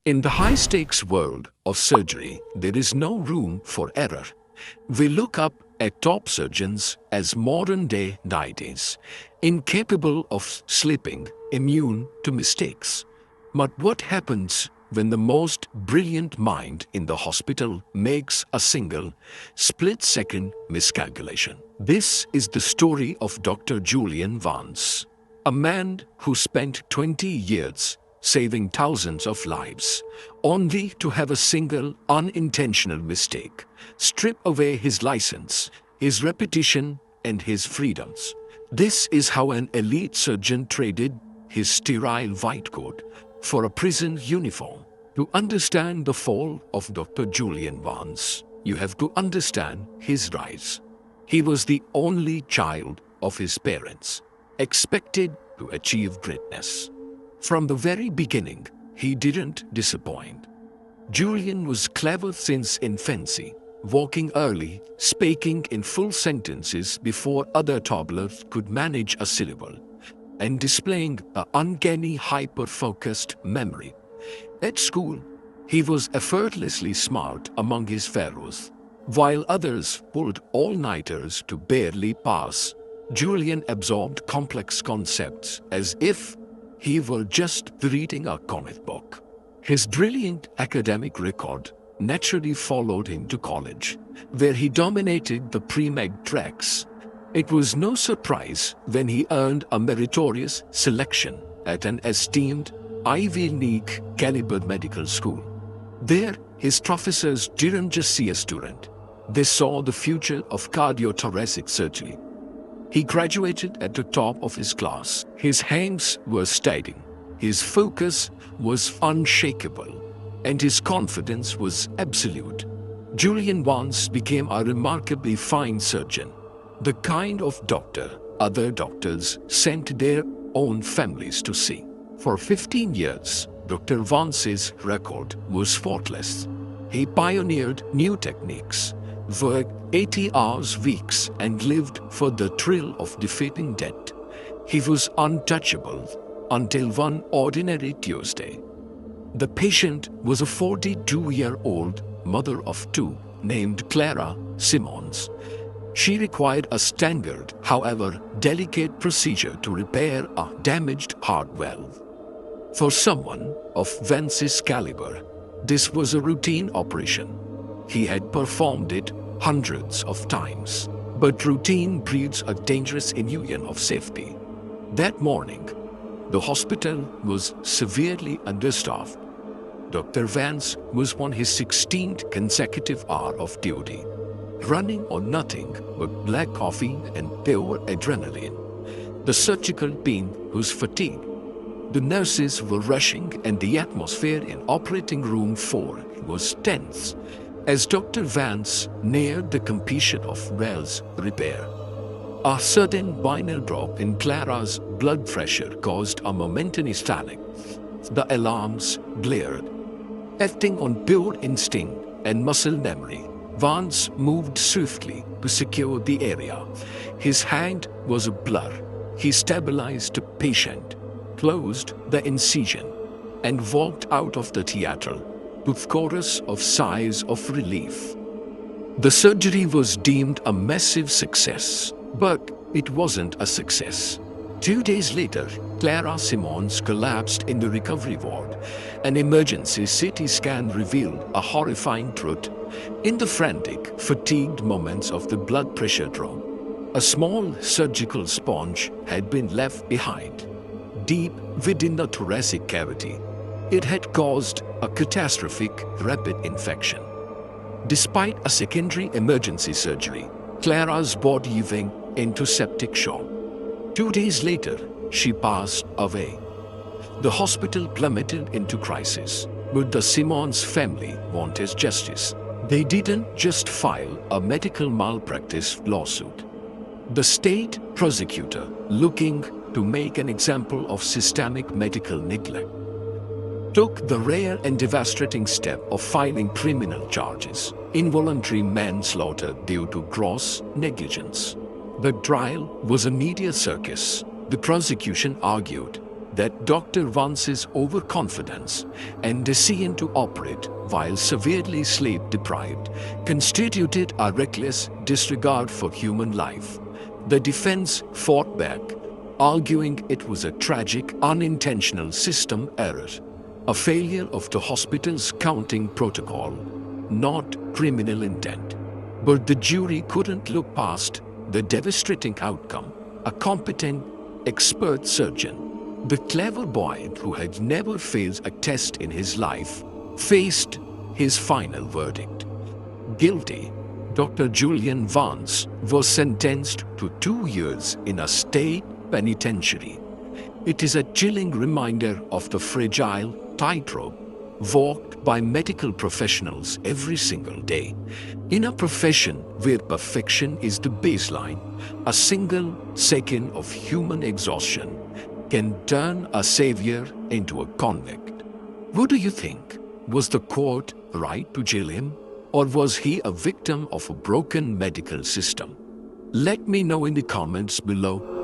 In the high-stakes world of surgery, there is no room for error. We look up at top surgeons as modern-day deities, incapable of slipping, immune to mistakes. But what happens when the most brilliant mind in the hospital makes a single, split-second miscalculation? This is the story of Dr. Julian Vance, a man who spent 20 years saving thousands of lives, only to have a single unintentional mistake strip away his license, his reputation, and his freedoms. This is how an elite surgeon traded his sterile white coat for a prison uniform. To understand the fall of Dr. Julian Vance, you have to understand his rise. He was the only child of his parents, expected to achieve greatness. From the very beginning, he didn't disappoint. Julian was clever since infancy, walking early, speaking in full sentences before other toddlers could manage a syllable, and displaying an uncanny hyper-focused memory. At school, he was effortlessly smart among his fellows. While others pulled all-nighters to barely pass, Julian absorbed complex concepts as if he were just reading a comic book. His brilliant academic record naturally followed him to college, where he dominated the pre-med tracks. It was no surprise when he earned a meritorious selection at an esteemed Ivy League caliber medical school. There, his professors didn't just see a student, they saw the future of cardiothoracic surgery. He graduated at the top of his class. His hands were steady, his focus was unshakable, and his confidence was absolute. Julian Vance became a remarkably fine surgeon, the kind of doctor other doctors sent their own families to see. For 15 years, Dr. Vance's record was faultless. He pioneered new techniques, worked 80 hours weeks, and lived for the thrill of defeating death. He was untouchable until one ordinary Tuesday. The patient was a 42-year-old mother of two named Clara Simmons. She required a standard, however delicate procedure to repair a damaged heart valve. For someone of Vance's caliber, this was a routine operation. He had performed it hundreds of times, but routine breeds a dangerous illusion of safety. That morning, the hospital was severely understaffed. Dr. Vance was on his 16th consecutive hour of duty, running on nothing but black coffee and pure adrenaline. The surgical team was fatigued. The nurses were rushing, and the atmosphere in operating room 4 was tense as Dr. Vance neared the completion of valve's repair. A sudden binary drop in Clara's blood pressure caused a momentary panic. The alarms blared. Acting on pure instinct and muscle memory, Vance moved swiftly to secure the area. His hand was a blur. He stabilized the patient, closed the incision, and walked out of the theater with chorus of sighs of relief. The surgery was deemed a massive success, but it wasn't a success. 2 days later, Clara Simmons collapsed in the recovery ward. An emergency CT scan revealed a horrifying truth. In the frantic, fatigued moments of the blood pressure drop, a small surgical sponge had been left behind, deep within the thoracic cavity. It had caused a catastrophic rapid infection. Despite a secondary emergency surgery, Clara's body went into septic shock. 2 days later, she passed away. The hospital plummeted into crisis, but the Simmons family wanted justice. They didn't just file a medical malpractice lawsuit. The state prosecutor, looking to make an example of systemic medical neglect, took the rare and devastating step of filing criminal charges, involuntary manslaughter due to gross negligence. The trial was a media circus. The prosecution argued that Dr. Vance's overconfidence and decision to operate while severely sleep-deprived constituted a reckless disregard for human life. The defense fought back, arguing it was a tragic, unintentional system error, a failure of the hospital's counting protocol, not criminal intent. But the jury couldn't look past the devastating outcome. A competent, expert surgeon, the clever boy who had never failed a test in his life, faced his final verdict. Guilty. Dr. Julian Vance was sentenced to 2 years in a state penitentiary. It is a chilling reminder of the fragile tightrope walked by medical professionals every single day. In a profession where perfection is the baseline, a single second of human exhaustion can turn a savior into a convict. What do you think? Was the court right to jail him? Or was he a victim of a broken medical system? Let me know in the comments below.